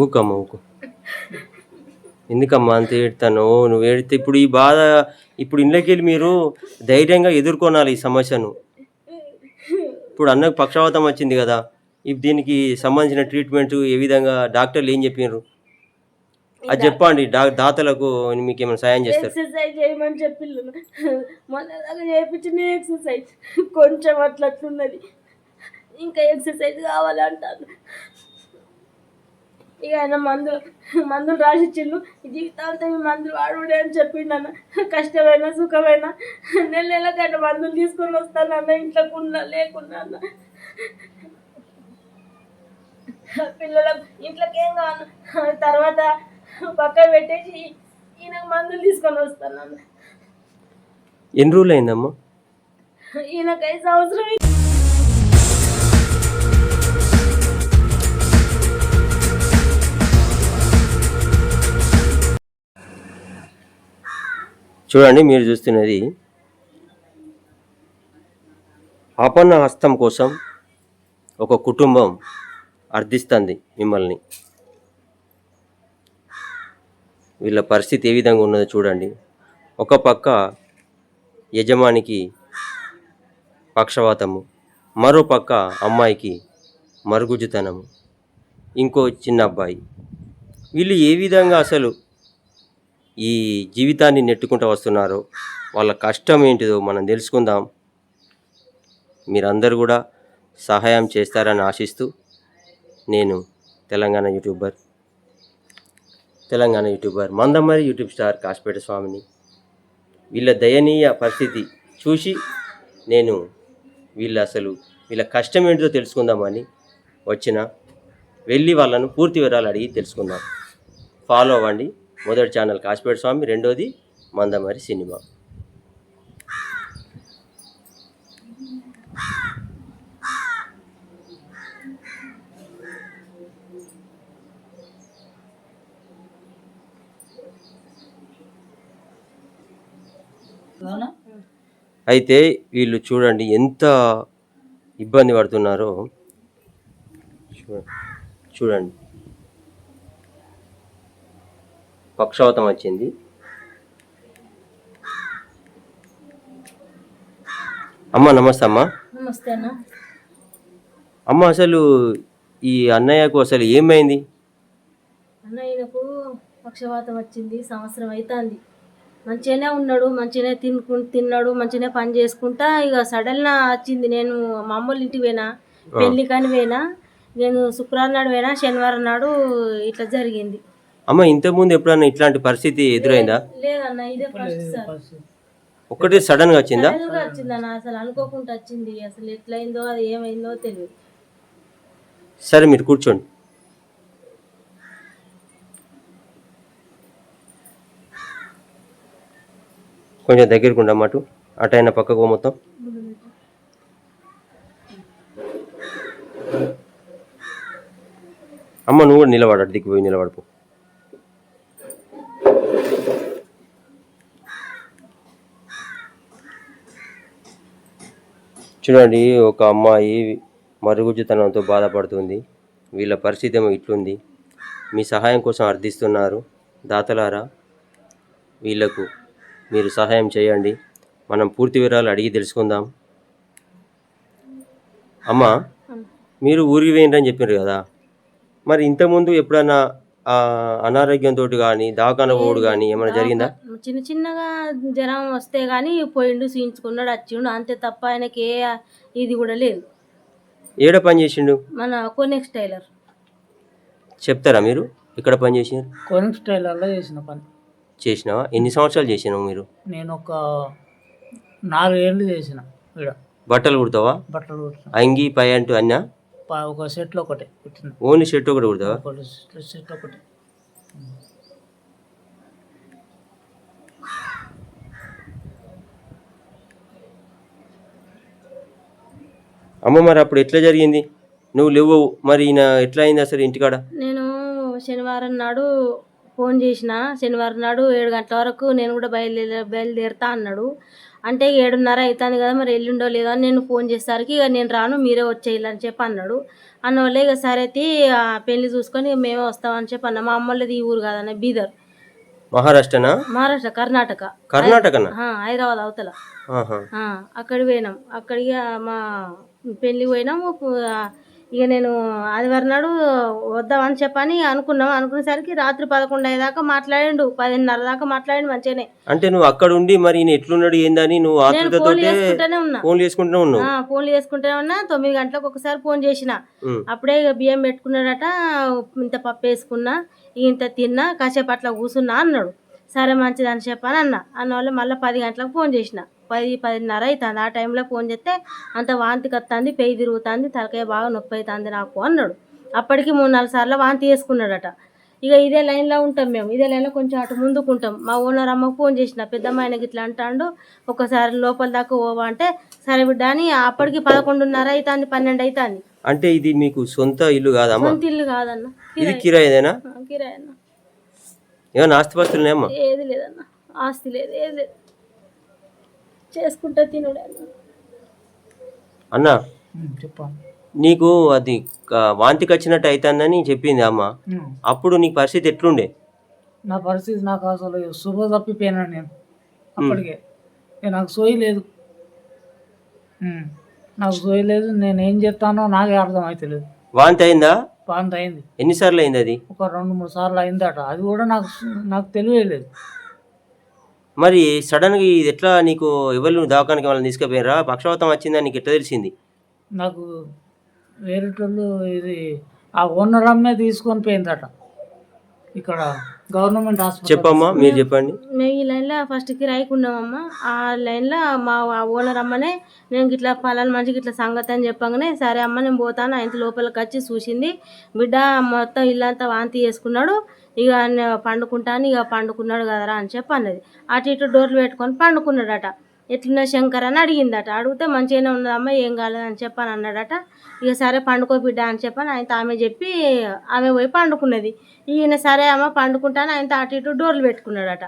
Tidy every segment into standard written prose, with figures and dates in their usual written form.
ఊకమ్మ ఊకు. ఎందుకమ్మా అంత ఏడుతాను? నువ్వు ఏడితే ఇప్పుడు ఈ బాధ ఇప్పుడు ఇంట్లోకెళ్ళి మీరు ధైర్యంగా ఎదుర్కొనాలి ఈ సమస్యను. ఇప్పుడు అన్నకు పక్షవాతం వచ్చింది కదా, దీనికి సంబంధించిన ట్రీట్మెంట్ ఏ విధంగా డాక్టర్లు ఏం చెప్పినారు అది చెప్పండి. దాతలకు మీకు ఏమైనా సాయం చేస్తారు. ఎక్సర్సైజ్ చేయమని చెప్పిళ్ళు. మొన్నలాగా చేయించిన ఎక్సర్సైజ్ కొంచెం అట్లట్లున్నది, ఇంకా ఎక్సర్సైజ్ కావాలంటాను. ఇక ఆయన మందులు రాసిచ్చిళ్ళు. జీవితాంతం మందులు వాడుడే అని చెప్పిండు అన్న. కష్టమైనా సుఖమైనా నెలకైనా మందులు తీసుకొని వస్తాను అన్న, ఇంట్లోకి ఉన్నా లేకున్నా అన్న. పిల్లలకు ఇంట్లోకి ఏం కావాలి తర్వాత పక్కన పెట్టేసి ఈయనకు మందులు తీసుకొని వస్తాను అన్న. ఎన్ని రోజులు అయిందమ్మా? ఈయనకు 5 సంవత్సరం. చూడండి, మీరు చూస్తున్నది ఆపన్న హస్తం కోసం ఒక కుటుంబం అర్థిస్తుంది మిమ్మల్ని. వీళ్ళ పరిస్థితి ఏ విధంగా ఉన్నదో చూడండి. ఒక పక్క యజమానికి పక్షవాతము, మరో పక్క అమ్మాయికి మరుగుజ్జుతనము, ఇంకో చిన్న అబ్బాయి. వీళ్ళు ఏ విధంగా అసలు ఈ జీవితాన్ని నెట్టుకుంటూ వస్తున్నారో, వాళ్ళ కష్టం ఏంటిదో మనం తెలుసుకుందాం. మీరందరూ కూడా సహాయం చేస్తారని ఆశిస్తూ, నేను Telangana YouTuber Mandamarri YouTube star Kashipeta స్వామిని. వీళ్ళ దయనీయ పరిస్థితి చూసి నేను వీళ్ళ కష్టం ఏంటిదో తెలుసుకుందామని వెళ్ళి వాళ్ళను పూర్తి వివరాలు అడిగి తెలుసుకుందాం. ఫాలో అవ్వండి. మొదటి ఛానల్ కాశీపేట స్వామి, రెండోది మందమరి సినిమా. అయితే వీళ్ళు చూడండి ఎంత ఇబ్బంది పడుతున్నారో. చూడండి, పక్షవాతం వచ్చింది. అమ్మ నమస్తే. అమ్మ నమస్తే అన్న. అమ్మ, అసలు ఈ అన్నయ్యకు అసలు ఏమైంది? అన్నయ్యకు పక్షవాతం వచ్చింది, సంవత్సరం అవుతుంది. మంచిగానే ఉన్నాడు, మంచిగానే తిన్నాడు, మంచిగానే పని చేసుకుంటా. ఇక సడన్గా వచ్చింది. నేను మా అమ్మోళ్ళ ఇంటికి పోయినా, పెళ్లి కానీ పోయినా. నేను శుక్రవారం నాడు పోయినా, శనివారం నాడు ఇట్లా జరిగింది. అమ్మ, ఇంతకుముందు ఎప్పుడన్నా ఇట్లాంటి పరిస్థితి ఎదురైందా? లేదన్న, ఇదే ఫస్ట్ సార్. ఒకటి సడన్గా వచ్చిందా? వచ్చిందన్న, అసలు అనుకోకుండా వచ్చింది. అసలు ఎట్లయిందో అది ఏమైందో తెలియదు. సరే, మీరు కూర్చోండి. కొంచెం దగ్గరకు ఉండమాట, అటైనా పక్కకు మొత్తం. అమ్మ, నువ్వు కూడా నిలబడు, అటు దిక్కుపోయి నిలబడిపో. చూడండి, ఒక అమ్మాయి మరుగుజ్జుతనంతో బాధపడుతుంది. వీళ్ళ పరిస్థితి ఏమో ఇట్లుంది. మీ సహాయం కోసం అర్థిస్తున్నారు దాతలారా. వీళ్లకు మీరు సహాయం చేయండి. మనం పూర్తి వివరాలు అడిగి తెలుసుకుందాం. అమ్మ, మీరు ఊరికి పోయిండ్రని చెప్పారు కదా, మరి ఇంతకుముందు ఎప్పుడన్నా అనారోగ్యంతో కానీ దవాఖాన పోడు కానీ ఏమైనా జరిగిందా? చిన్నగా జ్వరం వస్తే కానీ పోయిండు, చూయించుకున్నాడు, వచ్చిండు, అంతే తప్ప ఆయనకి ఏ ఇది కూడా లేదు. ఏడ పని చేసిండు? మన కోనెక్స్ టైలర్. చెప్తారా మీరు ఎక్కడ పని చేసినారు? కోనెక్స్ టైలర్లో చేసిన పని. చేసినావా? ఎన్ని సంవత్సరాలు చేసినావు మీరు? నేను ఒక 4 ఏళ్ళు చేసిన. బట్టలు కుడతావా? బట్టలు కుడతా. అంగి ప్యాంటు అన్నా? ఒక సెట్లో ఒకటే కుట్టిన. ఓన్లీ షర్ట్ ఒకటి కుడతావా? సెట్ ఒకటి. అమ్మ, మరి అప్పుడు ఎట్లా జరిగింది? నువ్వు లేవు, మరి ఈయన ఎట్లా అయింది అసలు ఇంటికాడ? నేను శనివారం నాడు ఫోన్ చేసిన శనివారం నాడు 7 గంటల వరకు నేను కూడా బయలుదేరుతా అన్నాడు. అంటే 7:30 అవుతుంది కదా, మరి ఎల్లుండో లేదో అని నేను ఫోన్ చేసేసరికి ఇక నేను రాను, మీరే వచ్చేయాలి అని చెప్పి అన్నాడు. అన్నవాళ్ళే ఇక సరే పెళ్లి చూసుకొని ఇక మేమే వస్తామని చెప్పి అన్న. మా అమ్మోళ్ళది ఈ ఊరు కాదన్న, బీదర్, మహారాష్ట్రనా? మహారాష్ట్ర, కర్ణాటక, కర్ణాటకనా? హైదరాబాద్ అవతల. ఆహా. అక్కడికి పోయినాం. అక్కడికి మా పెళ్ళికి పోయినాము. ఇక నేను ఆదివారం నాడు వద్దామని చెప్పని అనుకునేసరికి రాత్రి 11 అయ్యేదాకా మాట్లాడిండు, 10:30 దాకా మాట్లాడిండు మంచిగానే. అంటే నువ్వు అక్కడ ఉండి మరి ఈయన ఎట్లున్నాడు ఏందని నువ్వు నేను ఆతృతతో ఫోన్లు చేసుకుంటూనే ఉన్నా. ఫోన్ చేసుకుంటూనే ఉన్నావు. ఫోన్లు చేసుకుంటూనే ఉన్నా. 9 గంటలకు ఒకసారి ఫోన్ చేసిన. ఉమ్. అప్పుడే ఇక బియ్యం పెట్టుకున్నాడట. ఇంత పప్పు వేసుకున్నా, ఇంత తిన్నా, కాసేపు అట్లా కూర్చున్నా అన్నాడు. సరే మంచిది అని చెప్పని అన్న వాళ్ళు మళ్ళీ 10 గంటలకు ఫోన్ చేసిన. 10-10:30 అవుతుంది. ఆ టైంలో ఫోన్ చేస్తే అంత వాంతికి వస్తుంది, పెయి తిరుగుతుంది, తలకాయ బాగా నొప్పి అవుతుంది నాకు అన్నాడు. అప్పటికి 3-4 సార్లు వాంతి చేసుకున్నాడట. ఇక ఇదే లైన్లో ఉంటాం మేము, ఇదే లైన్లో కొంచెం అటు ముందుకుంటాం. మా ఓనర్ అమ్మకు ఫోన్ చేసిన, పెద్దమ్మ ఆయనకి ఇట్లా అంటాడు, ఒకసారి లోపల దాకా పోవా అంటే సరే బిడ్డ అని. అప్పటికి 11:30 అవుతుంది, 12 అవుతుంది. అంటే ఇది మీకు సొంత ఇల్లు కాదమ్మా? సొంత ఇల్లు కాదన్న, ఇది కిరాయిదేనా? కిరాయి అన్న. ఏమన్నా ఆస్తిపాస్తులున్నాయమ్మా? ఏది లేదన్న, ఆస్తి లేదు, ఏది లేదు, చేసుకుంటే తినడే అన్న. అన్నా చెప్పాను. నీకు అది వాంతికి వచ్చినట్టు అవుతుందని చెప్పింది అమ్మ. అప్పుడు నీ పరిస్థితి ఎట్లుండే? నా పరిస్థితి నాకు అసలు శుభ తప్పిపోయినాను నేను అప్పటికే. నాకు సోయి లేదు, నాకు సోయి లేదు. నేను ఏం చెప్తానో నాకే అర్థం అవుతలేదు. వాంతి అయిందా? వాంతి అయింది. ఎన్నిసార్లు అయింది అది? ఒక 2-3 సార్లు అయిందట. అది కూడా నాకు తెలియలేదు. మరి సడన్గా ఇది ఎట్లా నీకు? ఎవరు దవాఖానకి వాళ్ళని తీసుకుపోయినరా? పక్షవాతం వచ్చిందని నీకు ఎట్లా తెలిసింది? నాకు వేరేటోళ్ళు ఇది ఆ ఓనర్ అమ్మే తీసుకొని పోయిందట ఇక్కడ గవర్నమెంట్ హాస్పిటల్. చెప్పమ్మా, మీరు చెప్పండి. మేము ఈ లైన్లో ఫస్ట్ కిరాయికి ఉన్నామమ్మా. ఆ లైన్లో మా ఓనర్ అమ్మనే నేను ఇట్లా పలానా మంచిగా ఇట్లా సంగతి అని చెప్పగానే సరే అమ్మ నేను పోతాను. ఆయన లోపలికి వచ్చి చూసింది. బిడ్డ మొత్తం ఇల్లంతా వాంతి చేసుకున్నాడు, ఇక పండుకుంటాను, ఇక పండుకున్నాడు కదరా అని చెప్పి అన్నది. అటు ఇటు డోర్లు పెట్టుకొని పండుకున్నాడట. ఎట్లున్నా శంకర్ అని అడిగిందట. అడిగితే మంచిగానే ఉన్నదమ్మా, ఏం కాలేదని చెప్పని అన్నాడట. ఇక సరే పండుకో బిడ్డ అని చెప్పని ఆయన ఆమె చెప్పి ఆమె పోయి పండుకున్నది. ఈయన సరే అమ్మ పండుకుంటాను, ఆయన అటు ఇటు డోర్లు పెట్టుకున్నాడట.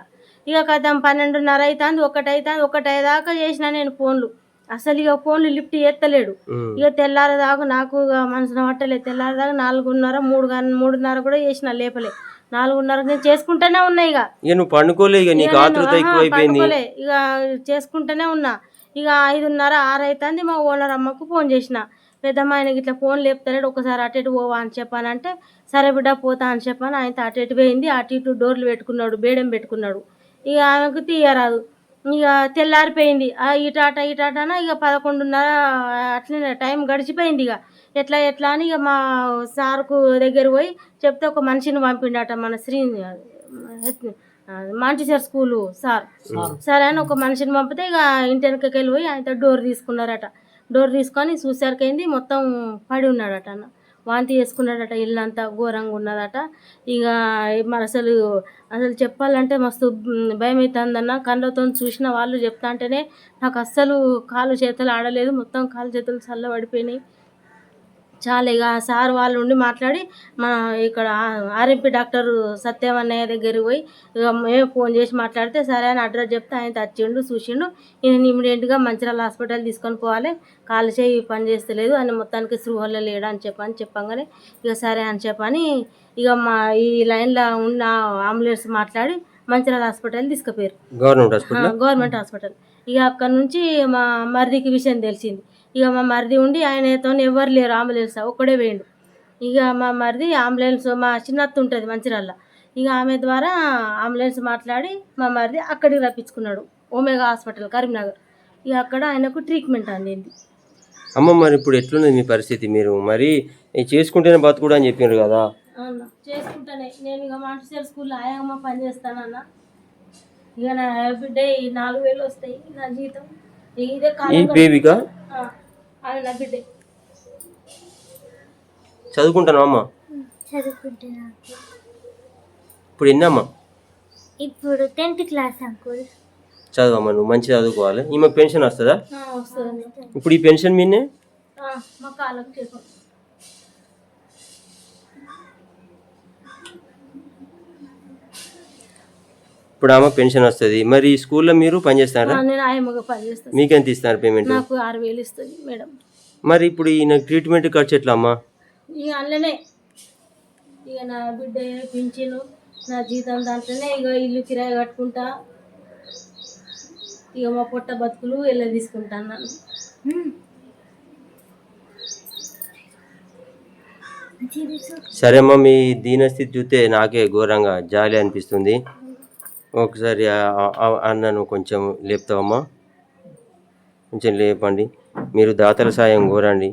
ఇక కథ 12:30 అవుతుంది, 1 అవుతుంది. 1 అయ్యేదాకా చేసిన నేను ఫోన్లు. అసలు ఇక ఫోన్లు లిఫ్ట్ చేస్తలేడు. ఇక తెల్లారేదాకా నాకు మనసున పట్టలేదు. తెల్లారేదాకా 4:30, 3:30 కూడా చేసిన, లేపలే. 4:30 నేను చేసుకుంటూనే ఉన్నా. ఇక నువ్వు పండుకోలే, ఇక నీకు ఆతృత ఎక్కువైపోయింది. ఇక చేసుకుంటూనే ఉన్నా. ఇక 5:30, 6 అవుతుంది. మా ఓనర్ అమ్మకు ఫోన్ చేసిన, పెద్దమ్మ ఆయనకి ఇట్లా ఫోన్ లేపుతలేడు, ఒకసారి అటు ఇటు పోవా అని చెప్పానంటే సరే బిడ్డ పోతా అని చెప్పాను. ఆయన అటు ఇటు పోయింది. అటు ఇటు డోర్లు పెట్టుకున్నాడు, బేడం పెట్టుకున్నాడు. ఇక ఆమెకు తీయరాదు. ఇక తెల్లారిపోయింది. ఇటాట ఇటాటన ఇక 11:30 అట్లనే టైం గడిచిపోయింది. ఇక ఎట్లా అని ఇక మా సార్కు దగ్గర పోయి చెప్తే ఒక మనిషిని పంపిండట, మన మాంటిసర్ స్కూలు సార్. సరే అని ఒక మనిషిని పంపితే ఇక ఇంటి వెనకకి వెళ్ళి పోయి ఆయన డోర్ తీసుకున్నారట. డోర్ తీసుకొని చూసారికైంది మొత్తం పడి ఉన్నాడట అన్న, వాంతి చేసుకున్నాడట. ఇల్లంతా ఘోరంగా ఉన్నదట. ఇక మరి అసలు చెప్పాలంటే మస్తు భయం అవుతుందన్న. కళ్ళతో చూసిన వాళ్ళు చెప్తా అంటేనే నాకు అస్సలు కాళ్ళు చేతులు ఆడలేదు, మొత్తం కాళ్ళు చేతులు చల్లబడిపోయినాయి చాలా. ఇక సార్ వాళ్ళు ఉండి మాట్లాడి మన ఇక్కడ ఆర్ఎంపీ డాక్టర్ సత్యం అన్నయ్య దగ్గరికి పోయి ఇక మేము ఫోన్ చేసి మాట్లాడితే సరే అని అడ్రస్ చెప్తే ఆయన వచ్చిండు, చూసిండు. ఈయన ఇమీడియట్గా మంచిర్యాల హాస్పిటల్ తీసుకొని పోవాలి, కాలు చేయి పని చేస్తలేదు అని, మొత్తానికి స్పృహలో లేడు అని చెప్పంగానే ఇక సరే అని చెప్పని ఇక మా ఈ లైన్లో ఉన్న అంబులెన్స్ మాట్లాడి మంచిర్యాల హాస్పిటల్ తీసుకుపోయారు, గవర్నమెంట్ హాస్పిటల్. ఇక అక్కడ నుంచి మా మరిదికి విషయం తెలిసింది. ఇక మా మరిది ఉండి ఆయనతో ఎవరు లేరు, అంబులెన్స్ ఒక్కడే వేయండు. ఇక మా మరిది అంబులెన్స్, మా చిన్నత్త ఉంటుంది మంచిర్యాల, ఇక ఆమె ద్వారా అంబులెన్స్ మాట్లాడి మా మరిది అక్కడికి రప్పించుకున్నాడు, ఒమేగా హాస్పిటల్ కరీంనగర్. ఇక అక్కడ ఆయనకు ట్రీట్మెంట్ అందింది. అమ్మ మరి ఇప్పుడు ఎట్లున్నది మీ పరిస్థితి? మీరు మరి చేసుకుంటేనే బతుకుడు అని చెప్పారు కదా? అన్న చేసుకుంటానే నేను ఇక మాంటిసర్ స్కూల్లో ఆయామ్మ పని చేస్తానన్న. ఇక నా బిడ్డ 4,000 వస్తాయి నా జీతం. ఇదే బేబీకా? అవి నా బిడ్డ. చదువుకుంటాను అమ్మ? చదువుకుంటున్నా. ఇప్పుడు ఎన్నమ్మా? ఇప్పుడు 10th క్లాస్ అంకుల్. చదువమ్మా, నువ్వు మంచి చదువుకోవాలి. ఈమె పెన్షన్ వస్తుందా? వస్తుంది. ఇప్పుడు ఈ పెన్షన్ మీనే మా కాళ్ళకు చేసాం. ఇప్పుడు ఆమె పెన్షన్ వస్తుంది. మరి ఈ స్కూల్లో మీరు పనిచేస్తారా? నేను ఆయమ్మగా పనిచేస్తాను. మీకెంత ఇస్తారు పేమెంట్? నాకు 6,000 ఇస్తుంది మేడం. మరి ఇప్పుడు ఈయన ట్రీట్మెంట్ ఖర్చు ఎట్లా అమ్మా? ఇక అందులోనే ఇక నా బిడ్డ పింఛను నా జీతం దాంట్లోనే ఇక ఇల్లు కిరాయి కట్టుకుంటా, ఇక మా పొట్ట బతుకులు వెళ్ళ తీసుకుంటాను నన్ను. సరే అమ్మా, మీ దీనస్థితి చూస్తే నాకే ఘోరంగా జాలి అనిపిస్తుంది. ఒకసారి అన్నను కొంచెం లేపుతావమ్మా? కొంచెం లేపండి. మీరు దాతల సాయం కోరండి.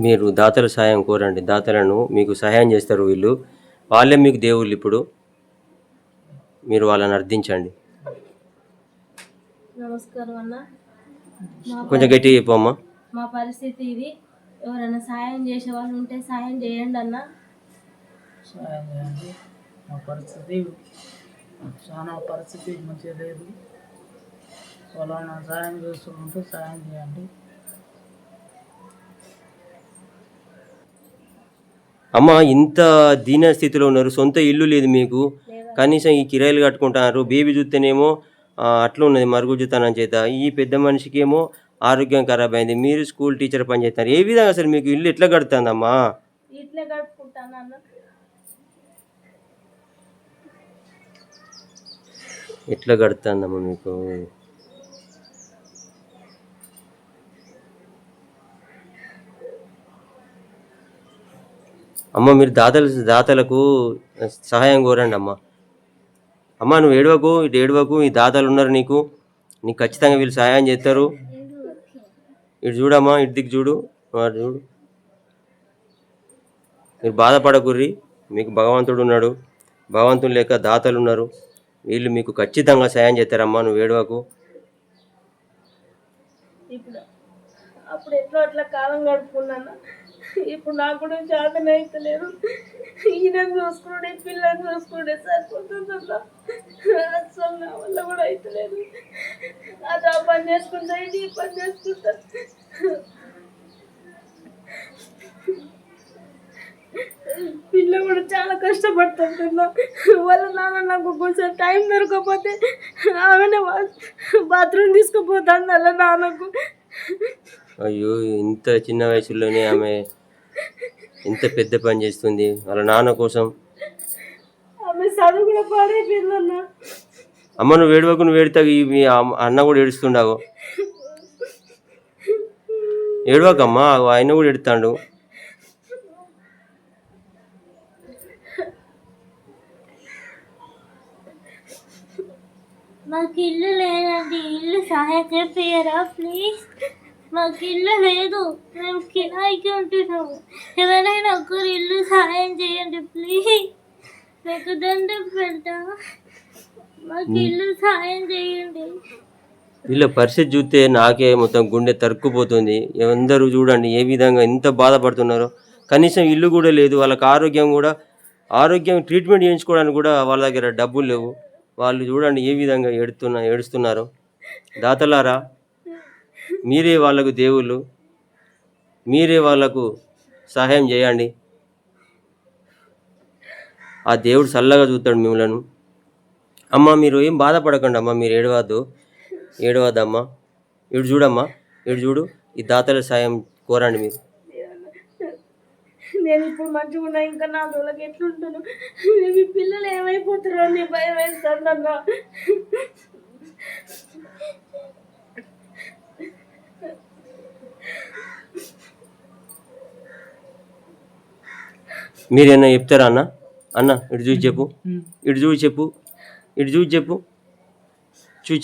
మీరు దాతల సాయం కోరండి. దాతలను మీకు సహాయం చేస్తారు వీళ్ళు. వాళ్ళే మీకు దేవుళ్ళు. ఇప్పుడు మీరు వాళ్ళని అర్థించండి. నమస్కారం అన్న. కొంచెం గట్టిగా చెప్పమ్మా. మా పరిస్థితి ఇది. ఎవరైనా సాయం చేసే వాళ్ళు ఉంటే సాయం చేయండి అన్న. సాయం చేయండి. మా పరిస్థితి చాలా పరిస్థితి మంచిగా లేదు. వాళ్ళని సాయం చేస్తుంటే సాయం చేయండి. అమ్మ, ఇంత దీన స్థితిలో ఉన్నారు, సొంత ఇల్లు లేదు మీకు, కనీసం ఈ కిరాయిలు కట్టుకుంటున్నారు. బేబీ చూస్తేనేమో అట్లా ఉన్నది మరుగుజ్జుతనం చేత. ఈ పెద్ద మనిషికి ఏమో ఆరోగ్యం ఖరాబ్ అయింది. మీరు స్కూల్ టీచర్ పని చేస్తున్నారు. ఏ విధంగా అసలు మీకు ఇల్లు ఎట్లా గడుతుందమ్మా? ఇట్లే గడుపుకుంటాను అన్న. ఎట్లా గడుతుందమ్మా మీకు? అమ్మ, మీరు దాతలకు సహాయం కోరండి అమ్మ. అమ్మ, నువ్వు ఏడవకు, ఇటు ఏడవకు. ఈ దాతలు ఉన్నారు నీకు ఖచ్చితంగా వీళ్ళు సహాయం చేస్తారు. ఇటు చూడమ్మా, ఇటు దిక్కు చూడు, వాడు చూడు. మీరు బాధపడకుర్రి, మీకు భగవంతుడు ఉన్నాడు. భగవంతుడు లేక దాతలు ఉన్నారు. వీళ్ళు మీకు ఖచ్చితంగా సహాయం చేస్తారమ్మా. నువ్వు ఏడవకు. ఇప్పుడు అప్పుడు ఎట్లా అట్లా కాలం గడుపుకున్నాను. ఇప్పుడు నాకు కూడా చేతన అవుతలేదు. ఈయన చూసుకుంటే పిల్లలు చూసుకుంటే సరిపోతుందన్నా. అసలు నా వల్ల కూడా అవుతలేదు. అది ఆ పని చేసుకుంటా, ఇది ఈ పని చేసుకుంటా. పిల్ల కూడా చాలా కష్టపడుతుంటున్నా. వాళ్ళ నాన్న నాకు కొంచెం టైం దొరకకపోతే ఆమెనే బాత్రూమ్ తీసుకుపోతాను వాళ్ళ నాన్నకు. అయ్యో, ఇంత చిన్న వయసులోనే ఆమె ఎంత పెద్ద పని చేస్తుంది వాళ్ళ నాన్న కోసం. ఆమె చదువు కూడా పాడైపోయిందన్న. అమ్మ, నువ్వు ఏడవకు, నువ్వు ఏడుతావు. మీ అన్న కూడా ఏడుస్తుండవు. ఏడవకమ్మా, ఆయన కూడా ఏడుతాడు. మాకు ఇల్లు లేదండి, ఇల్లు సహాయం చేపియరా ప్లీజ్. మాకు ఇల్లు లేదు, మేము కిరాయికి ఉంటున్నాము. ఎవరైనా ఒకరు ఇల్లు సహాయం చేయండి ప్లీజ్. మీకు దండం పెడతా, మాకు ఇల్లు సహాయం చేయండి. వీళ్ళ పరిస్థితి చూస్తే నాకే మొత్తం గుండె తరుక్కుపోతుంది. అందరూ చూడండి ఏ విధంగా ఎంత బాధపడుతున్నారో. కనీసం ఇల్లు కూడా లేదు. వాళ్ళకి ఆరోగ్యం ట్రీట్మెంట్ చేయించుకోవడానికి కూడా వాళ్ళ దగ్గర డబ్బులు లేవు. వాళ్ళు చూడండి ఏ విధంగా ఏడుస్తున్నారు. దాతలారా, మీరే వాళ్ళకు దేవుళ్ళు. మీరే వాళ్ళకు సహాయం చేయండి. ఆ దేవుడు చల్లగా చూస్తాడు మిమ్మల్ని. అమ్మ, మీరు ఏం బాధపడకండి అమ్మ. మీరు ఏడవద్దమ్మా. ఇటు చూడమ్మా, ఇటు చూడు. ఈ దాతల సాయం కోరండి మీరు. నేను ఇప్పుడు మంచిగా ఉన్నా, ఇంకా 4 రోజులకి ఎట్లుంటాను? మీ పిల్లలు ఏమైపోతారో అని భయం వేస్తాను అన్న. మీరేనా చెప్తారా అన్న? ఇటు చూసి చెప్పు, ఇటు చూసి చెప్పు, ఇటు చూసి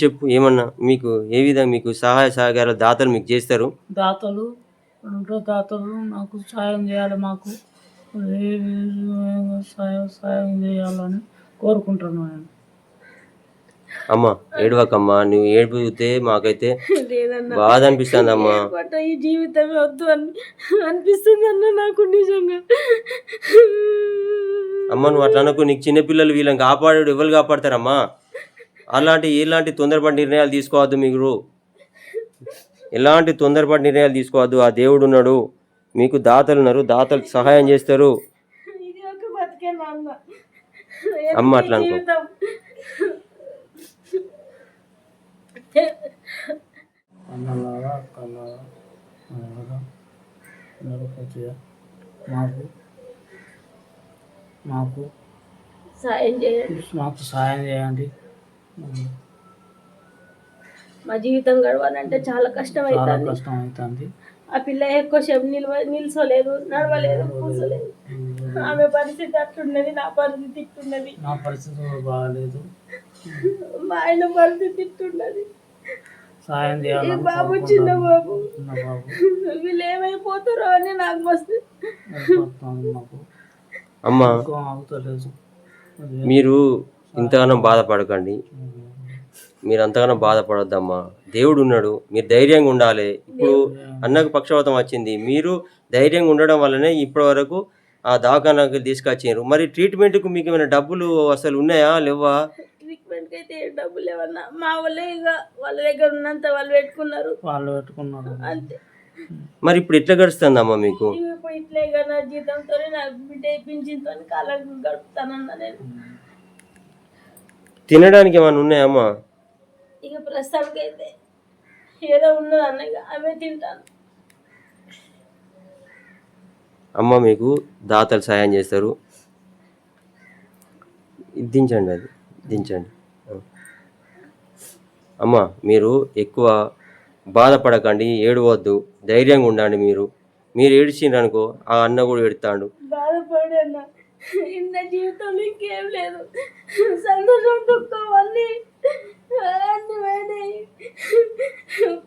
చెప్పు. ఏమన్నా మీకు ఏ విధంగా మీకు సహాయ సహకారాలు దాతలు మీకు చేస్తారు? దాతలు నాకు సాయం చేయాలి. మాకు సాయం చేయాలని కోరుకుంటున్నాను నేను. అమ్మ, ఏడవకమ్మా. నువ్వు ఏడిపితే మాకైతే లేదన్నా, బాధ అనిపిస్తుంది అమ్మా. ఈ జీవితమే వద్దు అనిపిస్తుంది అన్న నాకు నిజంగా. అమ్మ నువ్వు అట్లా అనకు, నీకు చిన్నపిల్లలు వీళ్ళని కాపాడు ఎవరు కాపాడతారమ్మా? ఎలాంటి తొందరపాటు నిర్ణయాలు తీసుకోవద్దు మీరు, ఎలాంటి తొందరపాటు నిర్ణయాలు తీసుకోవద్దు. ఆ దేవుడు ఉన్నాడు, మీకు దాతలు ఉన్నారు, దాతలకు సహాయం చేస్తారు. ఇది ఒక బతికే నాన్న. అమ్మ ఎందుకు అట్లా ఈ అనుకో. జీవితం? అన్నలాగా అక్కలాగా అలాగా అందరూ కొద్దిగా మాకు మాకు సాయం చేయండి. మాకు సహాయం చేయండి. మా జీవితం గడవాలంటే చాలా కష్టం చాలా అవుతుంది. కష్టం అవుతుంది. ఆ పిల్ల ఎక్కువసేపు నిల్చోలేదు, నడవలేదు, కూర్చోలేదు. ఆమె పరిస్థితి అట్లున్నది, నా పరిస్థితి ఇట్టున్నది, నా పరిస్థితి కూడా బాగాలేదు. మా ఆయన పరిస్థితి ఇట్టున్నది. సహాయం ఈ చేయాలని బాబు చిన్న బాబు, చిన్న బాబు వీళ్ళు ఏమైపోతారో అని నాకు మస్తు అయిపోతుంది. మాకు అమ్మ ఎక్కువ ఆగుతలేదు. మీరు ఇంతగానో బాధపడకండి, మీరు అంతగానో బాధపడొద్దమ్మా. దేవుడు ఉన్నాడు, మీరు ధైర్యంగా ఉండాలి. ఇప్పుడు అన్నకు పక్షవాతం వచ్చింది, మీరు ధైర్యంగా ఉండడం వల్లనే ఇప్పటి వరకు ఆ దవాఖానకు తీసుకొచ్చారు. మరి ట్రీట్మెంట్కు మీకు ఏమైనా డబ్బులు అసలు ఉన్నాయా లేవా? ట్రీట్మెంట్కి అయితే ఏ డబ్బులు ఏమన్నా మా వాళ్ళే ఇక వాళ్ళ దగ్గర ఉన్నంత వాళ్ళు పెట్టుకున్నారు వాళ్ళు పెట్టుకున్నారు. అంతే. మరి ఇప్పుడు ఎట్లా గడుస్తుందమ్మా మీకు? ఇవి ఇప్పుడు ఇట్లే ఇక నా జీతంతో నా బిడ్డ పింఛన్తో కాలం గడుపుతానన్నా నేను. తినడానికి ఏమైనా ఉన్నాయమ్మా? ఇక ప్రస్తుతానికి అయితే ఏదో ఉన్నది అన్న, ఇక అవే తింటాను. అమ్మ మీకు దాతలు సాయం చేస్తారు, ఇది దించండి, అది దించండి. అమ్మ మీరు ఎక్కువ బాధపడకండి, ఏడవద్దు, ధైర్యంగా ఉండండి. మీరు ఏడిచిండ్రు అనుకో ఆ అన్న కూడా ఏడుతాడు. బాధపడి అన్న, ఇన్న జీవితంలో ఇంకేం లేదు, సంతోషం దుఃఖం అన్నీ పోయినాయి.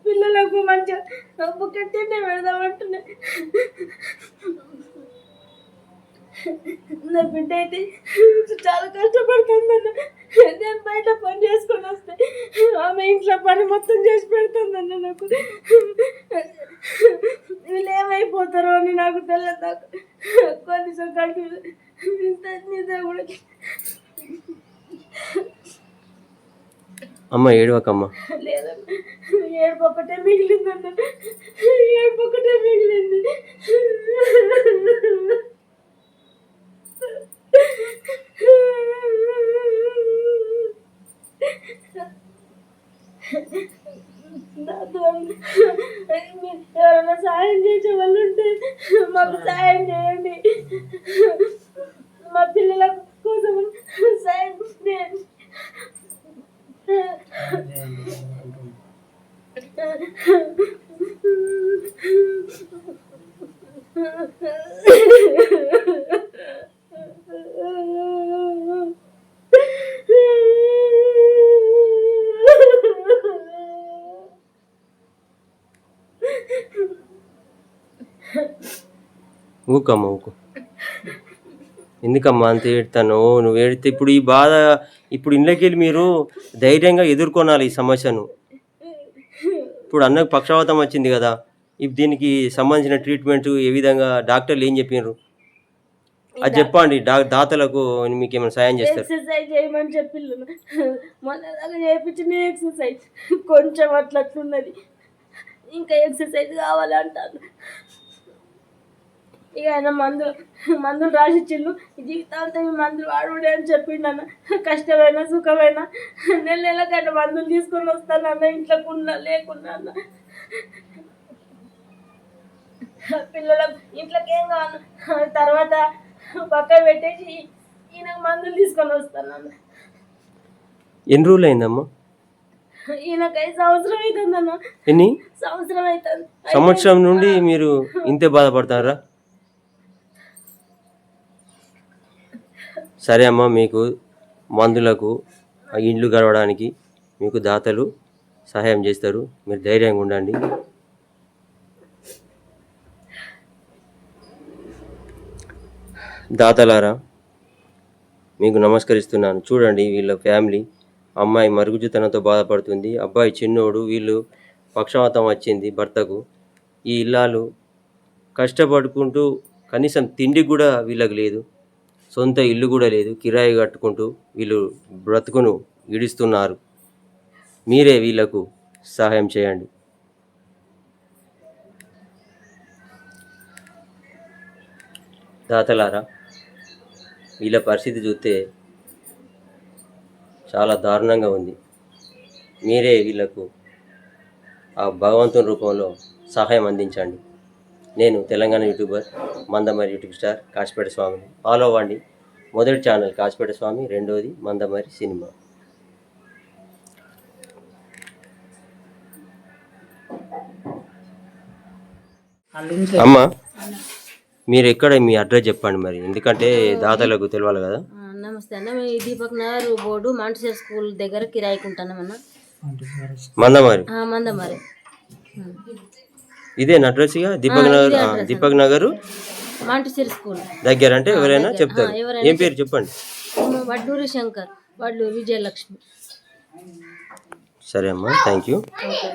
పిల్లలకు మంచిగా బుక్కటినే పెడదామంటున్నా. నా బిడ్డ అయితే చాలా కష్టపడుతుందన్న. నేను బయట పని చేసుకొని వస్తే ఆమె ఇంట్లో పని మొత్తం చేసి పెడుతుందన్న. నాకు వీళ్ళు ఏమైపోతారో అని నాకు తెలియదు. నాకు కొంచెం కడుపు ఇంత నిజం కూడా. అమ్మ ఏడవకమ్మా. లేదన్న, ఏడుపు ఒకటే మిగిలిందన్న, ఏడుపు ఒకటే మిగిలింది. నాతో ఎవరైనా సాయం చేసే వాళ్ళు ఉంటే మాకు సాయం చేయండి. మా పిల్లల కోసం సాయం చేయండి. ఊకమ్మా ఊకు. ఎందుకమ్మా అంత ఏడుతాను? నువ్వు ఏడితే ఇప్పుడు ఈ బాధ, ఇప్పుడు ఇంట్లోకి వెళ్ళి మీరు ధైర్యంగా ఎదుర్కొనాలి ఈ సమస్యను. ఇప్పుడు అన్నకు పక్షవాతం వచ్చింది కదా, ఇప్పుడు దీనికి సంబంధించిన ట్రీట్మెంట్ ఏ విధంగా డాక్టర్లు ఏం చెప్పినారు అది చెప్పండి. దాతలకు మీకు ఏమైనా సాయం చేస్తారు? ఎక్సర్సైజ్ చేయమని చెప్పిళ్ళు. మొన్న దాకా చేయించిన ఎక్సర్సైజ్ కొంచెం అట్లట్లున్నది, ఇంకా ఎక్సర్సైజ్ కావాలంటాను. ఇక ఆయన మందులు రాసిచ్చిళ్ళు, జీవితాంతం ఈ మందులు వాడుడే అని చెప్పిండు అన్న. కష్టమైనా సుఖమైనా నెల గంట మందులు తీసుకొని వస్తాను అన్న, ఇంట్లోకి ఉన్నా లేకున్నా అన్న. పిల్లలకు ఇంట్లోకి ఏం కావాలి తర్వాత పక్క పెట్టేసి ఈయనకు మందులు తీసుకొని వస్తాను అన్న. ఎన్ని రోజులు అయిందమ్మా? ఈయనకు 5 సంవత్సరం అవుతుందన్న. ఎన్ని సంవత్సరం అవుతుంది. సంవత్సరం నుండి మీరు ఇంతే బాధపడతారా? సరే అమ్మ, మీకు మందులకు ఇండ్లు గడవడానికి మీకు దాతలు సహాయం చేస్తారు, మీరు ధైర్యంగా ఉండండి. దాతలారా మీకు నమస్కరిస్తున్నాను. చూడండి వీళ్ళ ఫ్యామిలీ, అమ్మాయి మరుగుజ్జుతనంతో బాధపడుతుంది, అబ్బాయి చిన్నోడు, వీళ్ళు పక్షవాతం వచ్చింది భర్తకు. ఈ ఇల్లాలు కష్టపడుకుంటూ కనీసం తిండి కూడా వీళ్ళకి లేదు. సొంత ఇల్లు కూడా లేదు, కిరాయి కట్టుకుంటూ వీళ్ళు బ్రతుకును ఈడుస్తున్నారు. మీరే వీళ్ళకు సహాయం చేయండి. దాతలారా, వీళ్ళ పరిస్థితి చూస్తే చాలా దారుణంగా ఉంది. మీరే వీళ్ళకు ఆ భగవంతుని రూపంలో సహాయం అందించండి. నేను Telangana YouTuber Mandamarri YouTube star Kashipeta స్వామిని. ఫాలో అవ్వండి. మొదటి ఛానల్ కాశీపేట స్వామి, రెండోది మందమరి సినిమా. వాళ్ళు ఇంట్లో అమ్మ, మీరు ఎక్కడ మీ అడ్రస్ చెప్పండి మరి, ఎందుకంటే దాతలకు తెలియాలి కదా. నమస్తే అన్న, మేము ఈ దీపక్ నగర్ బోర్డు మాంటిసర్ స్కూల్ దగ్గర కిరాయికుంటున్నాం అన్న. మందమరి మందమరి. ఇదే అడ్రస్ ఇక దీపక్ నగర్ మాంటిసర్ స్కూల్ దగ్గర. అంటే ఎవరైనా చెప్తారు. ఎవరైనా ఏం పేరు చెప్పండి. వడ్డూరి శంకర్, వడ్డూరి విజయలక్ష్మి. సరే అమ్మా, థ్యాంక్ యూ. ఓకే.